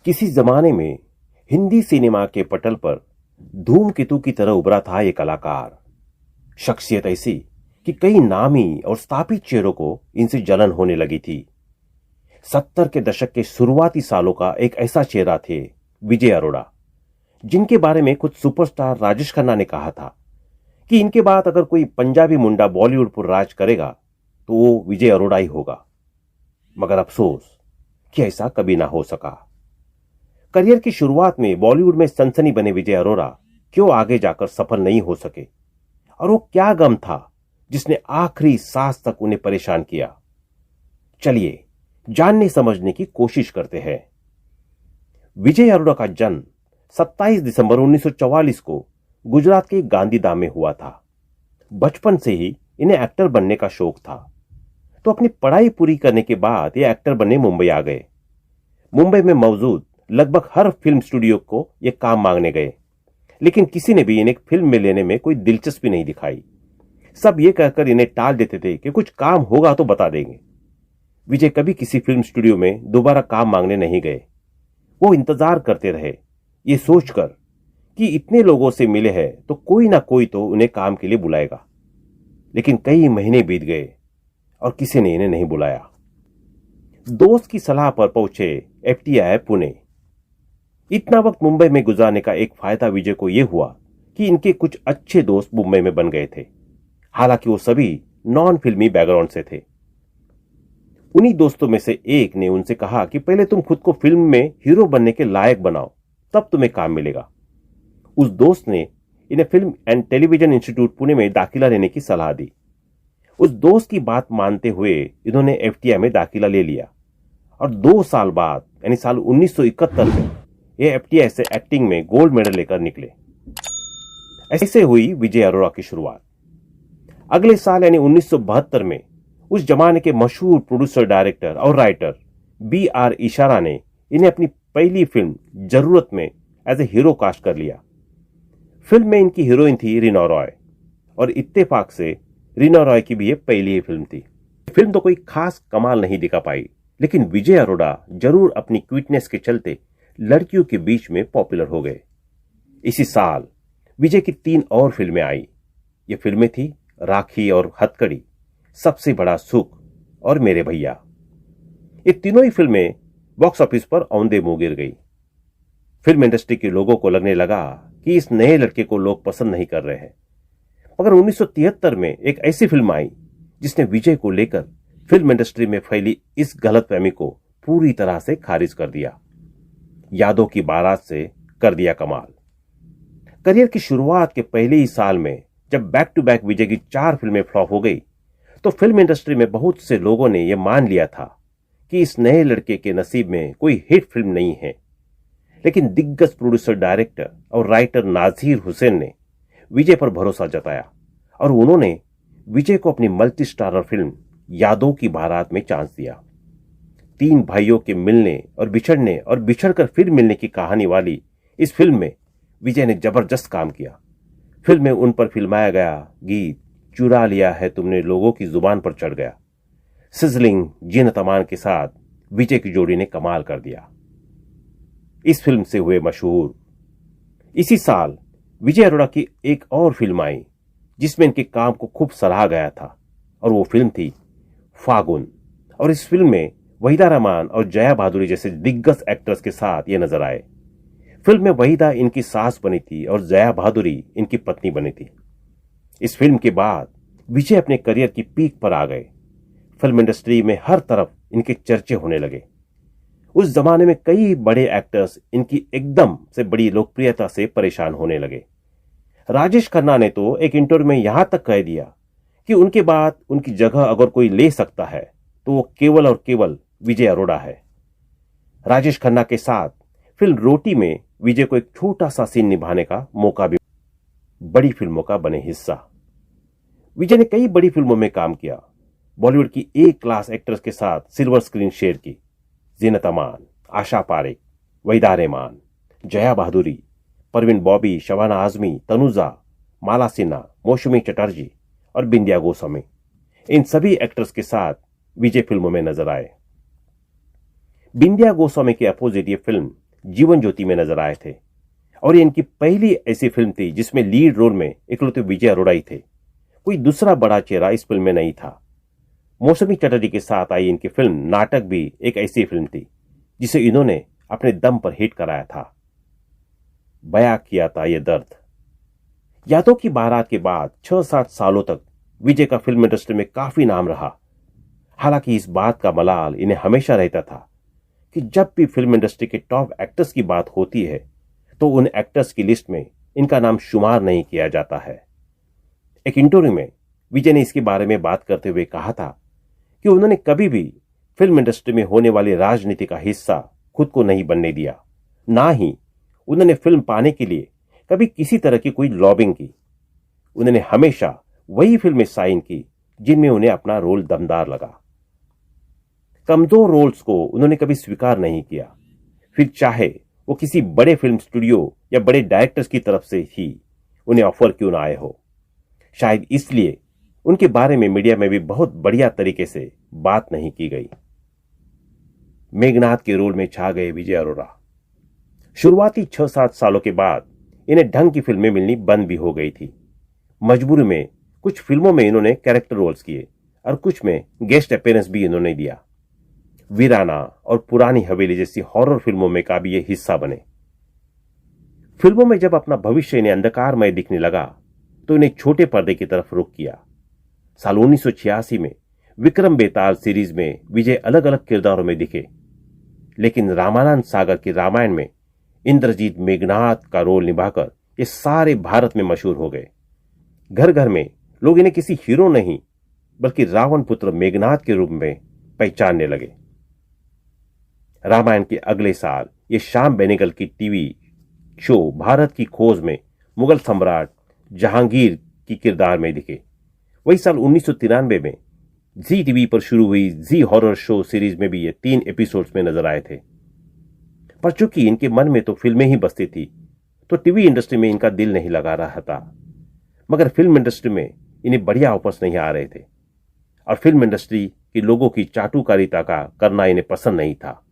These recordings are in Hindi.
किसी जमाने में हिंदी सिनेमा के पटल पर धूमकेतु की तरह उभरा था ये कलाकार। शख्सियत ऐसी कि कई नामी और स्थापित चेहरों को इनसे जलन होने लगी थी। 70 के दशक के शुरुआती सालों का एक ऐसा चेहरा थे विजय अरोड़ा, जिनके बारे में खुद सुपरस्टार राजेश खन्ना ने कहा था कि इनके बाद अगर कोई पंजाबी मुंडा बॉलीवुड पर राज करेगा तो वो विजय अरोड़ा ही होगा। मगर अफसोस कि ऐसा कभी ना हो सका। करियर की शुरुआत में बॉलीवुड में सनसनी बने विजय अरोड़ा क्यों आगे जाकर सफल नहीं हो सके, और वो क्या गम था जिसने आखिरी सांस तक उन्हें परेशान किया। चलिए जानने समझने की कोशिश करते हैं। विजय अरोड़ा का जन्म 27 दिसंबर 1944 को गुजरात के गांधीधाम में हुआ था। बचपन से ही इन्हें एक्टर बनने का शौक था, तो अपनी पढ़ाई पूरी करने के बाद ये एक्टर बनने मुंबई आ गए। मुंबई में मौजूद लगभग हर फिल्म स्टूडियो को ये काम मांगने गए, लेकिन किसी ने भी इन्हें फिल्म में लेने में कोई दिलचस्पी नहीं दिखाई। सब ये कहकर इन्हें टाल देते थे कि कुछ काम होगा तो बता देंगे। विजय कभी किसी फिल्म स्टूडियो में दोबारा काम मांगने नहीं गए। वो इंतजार करते रहे, ये सोचकर कि इतने लोगों से मिले हैं तो कोई ना कोई तो उन्हें काम के लिए बुलाएगा। लेकिन कई महीने बीत गए और किसी ने इन्हें नहीं बुलाया। दोस्त की सलाह पर पहुंचे FTI पुणे। इतना वक्त मुंबई में गुजारने का एक फायदा विजय को यह हुआ कि इनके कुछ अच्छे दोस्त मुंबई में बन गए थे। हालांकि वो सभी नॉन फिल्मी बैकग्राउंड से थे। उन्हीं दोस्तों में से एक ने उनसे कहा कि पहले तुम खुद को फिल्म में हीरो बनने के लायक बनाओ, तब तुम्हें काम मिलेगा। उस दोस्त ने इन्हें film and television institute Pune में दाखिला लेने की सलाह दी। उस दोस्त की बात मानते हुए इन्होंने FTI में दाखिला ले लिया और 2 साल बाद यानी साल 1971 में ये FTI से एक्टिंग में गोल्ड मेडल लेकर निकले। ऐसे हुई विजय अरोड़ा की शुरुआत। अगले साल यानी 1972 में उस जमाने के मशहूर प्रोड्यूसर, डायरेक्टर और राइटर BR इशारा ने इन्हें अपनी पहली फिल्म जरूरत में एज ए हीरो कास्ट कर लिया। फिल्म में इनकी हीरोइन थी रीना रॉय, और इत्तेफाक से रीना रॉय की भी ये पहली ही फिल्म थी। फिल्म तो कोई खास कमाल नहीं दिखा पाई, लेकिन विजय अरोड़ा जरूर अपनी क्विटनेस के चलते लड़कियों के बीच में पॉपुलर हो गए। इसी साल विजय की 3 और फिल्में आई। ये फिल्में थी राखी और हथकड़ी, सबसे बड़ा सुख और मेरे भैया। ये तीनों ही फिल्में बॉक्स ऑफिस पर औंधे मुंह गिर गई। फिल्म इंडस्ट्री के लोगों को लगने लगा कि इस नए लड़के को लोग पसंद नहीं कर रहे हैं। मगर 1973 में एक ऐसी फिल्म आई जिसने विजय को लेकर फिल्म इंडस्ट्री में फैली इस गलतफहमी को पूरी तरह से खारिज कर दिया। यादों की बारात से कर दिया कमाल। करियर की शुरुआत के पहले ही साल में जब बैक टू बैक विजय की 4 फिल्में फ्लॉप हो गई, तो फिल्म इंडस्ट्री में बहुत से लोगों ने यह मान लिया था कि इस नए लड़के के नसीब में कोई हिट फिल्म नहीं है। लेकिन दिग्गज प्रोड्यूसर, डायरेक्टर और राइटर नाजीर हुसैन ने विजय पर भरोसा जताया और उन्होंने विजय को अपनी मल्टी स्टारर फिल्म यादों की बारात में चांस दिया। 3 भाइयों के मिलने और बिछड़ने और बिछड़कर फिर मिलने की कहानी वाली इस फिल्म में विजय ने जबरदस्त काम किया। फिल्म में उन पर फिल्माया गया गीत चुरा लिया है तुमने लोगों की जुबान पर चढ़ गया, सिजलिंग जीनत अमान के साथ विजय की जोड़ी ने कमाल कर दिया। इस फिल्म से हुए मशहूर। इसी साल विजय अरोड़ा की एक और फिल्म आई जिसमें इनके काम को खूब सराहा गया था, और वो फिल्म थी फागुन। और इस फिल्म में वहीदा रहमान और जया भादुरी जैसे दिग्गज एक्टर्स के साथ ये नजर आए। फिल्म में वहीदा इनकी सास बनी थी और जया भादुरी इनकी पत्नी बनी थी। इस फिल्म के बाद विजय अपने करियर की पीक पर आ गए। फिल्म इंडस्ट्री में हर तरफ इनके चर्चे होने लगे। उस जमाने में कई बड़े एक्टर्स इनकी एकदम से बड़ी लोकप्रियता से परेशान होने लगे। राजेश खन्ना ने तो एक इंटरव्यू में यहां तक कह दिया कि उनके बाद उनकी जगह अगर कोई ले सकता है तो वो केवल और केवल विजय अरोड़ा है। राजेश खन्ना के साथ फिल्म रोटी में विजय को एक छोटा सा सीन निभाने का मौका भी, बड़ी फिल्मों का बने हिस्सा। विजय ने कई बड़ी फिल्मों में काम किया। बॉलीवुड की A क्लास एक्टर्स के साथ सिल्वर स्क्रीन शेयर की। जीनत अमान, आशा पारेख, वहीदा रहमान, जया भादुरी, परवीन बॉबी, शबाना आजमी, तनुजा, माला सिन्हा, मौसमी चटर्जी और बिंदिया गोस्वामी, इन सभी एक्टर्स के साथ विजय फिल्मों में नजर आए। बिंदिया गोस्वामी के अपोजिट ये फिल्म जीवन ज्योति में नजर आए थे और ये इनकी पहली ऐसी फिल्म थी जिसमें लीड रोल में इकलौते विजय अरोड़ा ही थे। कोई दूसरा बड़ा चेहरा इस फिल्म में नहीं था। मौसमी चटर्जी के साथ आई इनकी फिल्म नाटक भी एक ऐसी फिल्म थी जिसे इन्होंने अपने दम पर हिट कराया था। बयां किया था ये दर्द। यादों की बारात के बाद 6-7 सालों तक विजय का फिल्म इंडस्ट्री में काफी नाम रहा। हालांकि इस बात का मलाल इन्हें हमेशा रहता था कि जब भी फिल्म इंडस्ट्री के टॉप एक्टर्स की बात होती है तो उन एक्टर्स की लिस्ट में इनका नाम शुमार नहीं किया जाता है। एक इंटरव्यू में विजय ने इसके बारे में बात करते हुए कहा था कि उन्होंने कभी भी फिल्म इंडस्ट्री में होने वाली राजनीति का हिस्सा खुद को नहीं बनने दिया, ना ही उन्होंने फिल्म पाने के लिए कभी किसी तरह की कोई लॉबिंग की। उन्होंने हमेशा वही फिल्में साइन की जिनमें उन्हें अपना रोल दमदार लगा। कमजोर रोल्स को उन्होंने कभी स्वीकार नहीं किया, फिर चाहे वो किसी बड़े फिल्म स्टूडियो या बड़े डायरेक्टर्स की तरफ से ही उन्हें ऑफर क्यों ना आए हो। शायद इसलिए उनके बारे में मीडिया में भी बहुत बढ़िया तरीके से बात नहीं की गई। मेघनाथ के रोल में छा गए विजय अरोड़ा। शुरुआती 6-7 सालों के बाद इन्हें ढंग की फिल्में मिलनी बंद भी हो गई थी। मजबूरी में कुछ फिल्मों में इन्होंने कैरेक्टर रोल्स किए और कुछ में गेस्ट अपीयरेंस भी इन्होंने दिया। वीराना और पुरानी हवेली जैसी हॉरर फिल्मों में का भी ये हिस्सा बने। फिल्मों में जब अपना भविष्य इन्हें अंधकारमय दिखने लगा तो इन्हें छोटे पर्दे की तरफ रुख किया। साल 1986 में विक्रम बेताल सीरीज में विजय अलग अलग किरदारों में दिखे, लेकिन रामानंद सागर की रामायण में इंद्रजीत मेघनाथ का रोल निभाकर ये सारे भारत में मशहूर हो गए। घर घर में लोग इन्हें किसी हीरो नहीं बल्कि रावण पुत्र मेघनाथ के रूप में पहचानने लगे। रामायण के अगले साल ये श्याम बेनेगल की टीवी शो भारत की खोज में मुगल सम्राट जहांगीर की किरदार में दिखे। वही साल 1993 में जी टीवी पर शुरू हुई जी हॉरर शो सीरीज में भी ये 3 एपिसोड्स में नजर आए थे। पर चूंकि इनके मन में तो फिल्में ही बसती थी तो टीवी इंडस्ट्री में इनका दिल नहीं लगा रहा था। मगर फिल्म इंडस्ट्री में इन्हें बढ़िया ऑफर्स नहीं आ रहे थे और फिल्म इंडस्ट्री के लोगों की चाटुकारिता का करना इन्हें पसंद नहीं था।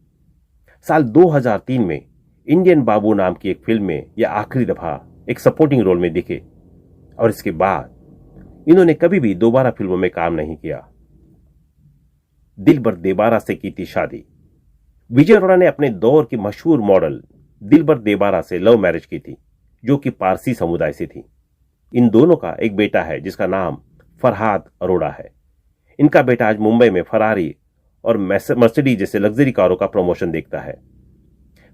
साल 2003 में इंडियन बाबू नाम की एक फिल्म में यह आखिरी दफा एक सपोर्टिंग रोल में दिखे और इसके बाद इन्होंने कभी भी दोबारा फिल्मों में काम नहीं किया। दिलबर देबारा से की थी शादी। विजय अरोड़ा ने अपने दौर की मशहूर मॉडल दिलबर देबारा से लव मैरिज की थी, जो कि पारसी समुदाय से थी। इन दोनों का एक बेटा है जिसका नाम फरहाद अरोड़ा है। इनका बेटा आज मुंबई में फरारी और मर्सिडीज जैसे लग्जरी कारों का प्रमोशन देखता है।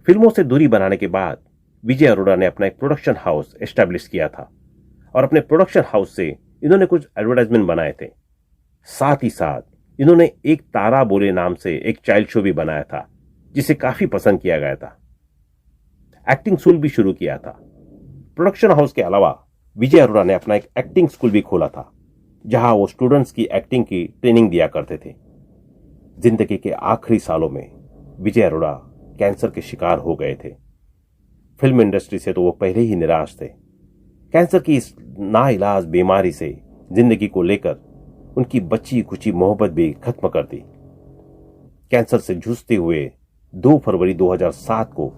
फिल्मों से दूरी बनाने के बाद विजय अरोड़ा ने अपना एक प्रोडक्शन हाउस एस्टैब्लिश किया था और अपने प्रोडक्शन हाउस से इन्होंने कुछ एडवर्टाइजमेंट बनाए थे। साथ ही साथ इन्होंने एक तारा बोले नाम से एक चाइल्ड शो भी बनाया था जिसे काफी पसंद किया गया था। एक्टिंग स्कूल भी शुरू किया था। प्रोडक्शन हाउस के अलावा विजय अरोड़ा ने अपना एक एक्टिंग स्कूल भी खोला था जहां वो स्टूडेंट्स की एक्टिंग की ट्रेनिंग दिया करते थे। जिंदगी के आखिरी सालों में विजय अरोड़ा कैंसर के शिकार हो गए थे। फिल्म इंडस्ट्री से तो वो पहले ही निराश थे। कैंसर की इस नाइलाज बीमारी से जिंदगी को लेकर उनकी बची कुची मोहब्बत भी खत्म कर दी। कैंसर से जूझते हुए 2 फरवरी 2007 को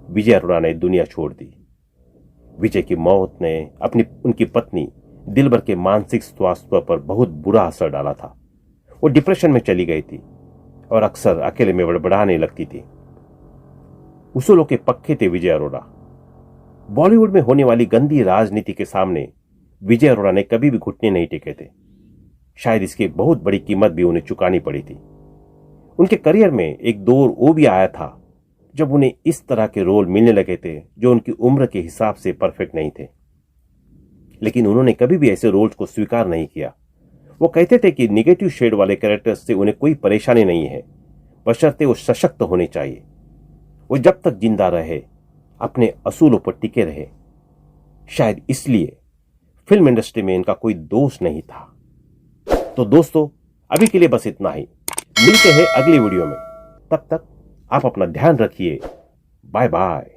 विजय अरोड़ा ने दुनिया छोड़ दी। विजय की मौत ने उनकी पत्नी दिलबर के मानसिक स्वास्थ्य पर बहुत बुरा असर डाला था। वो डिप्रेशन में चली गई थी और अक्सर अकेले में बड़बड़ाने लगती थी। उसूलों के पक्के थे विजय अरोड़ा। बॉलीवुड में होने वाली गंदी राजनीति के सामने विजय अरोड़ा ने कभी भी घुटने नहीं टेके थे। शायद इसकी बहुत बड़ी कीमत भी उन्हें चुकानी पड़ी थी। उनके करियर में एक दौर वो भी आया था जब उन्हें इस तरह के रोल मिलने लगे थे जो उनकी उम्र के हिसाब से परफेक्ट नहीं थे, लेकिन उन्होंने कभी भी ऐसे रोल्स को स्वीकार नहीं किया। वो कहते थे कि निगेटिव शेड वाले कैरेक्टर्स से उन्हें कोई परेशानी नहीं है, बशर्ते वो सशक्त होने चाहिए। वो जब तक जिंदा रहे अपने असूलों पर टिके रहे। शायद इसलिए फिल्म इंडस्ट्री में इनका कोई दोष नहीं था। तो दोस्तों, अभी के लिए बस इतना ही। मिलते हैं अगली वीडियो में। तब तक आप अपना ध्यान रखिए। Bye bye.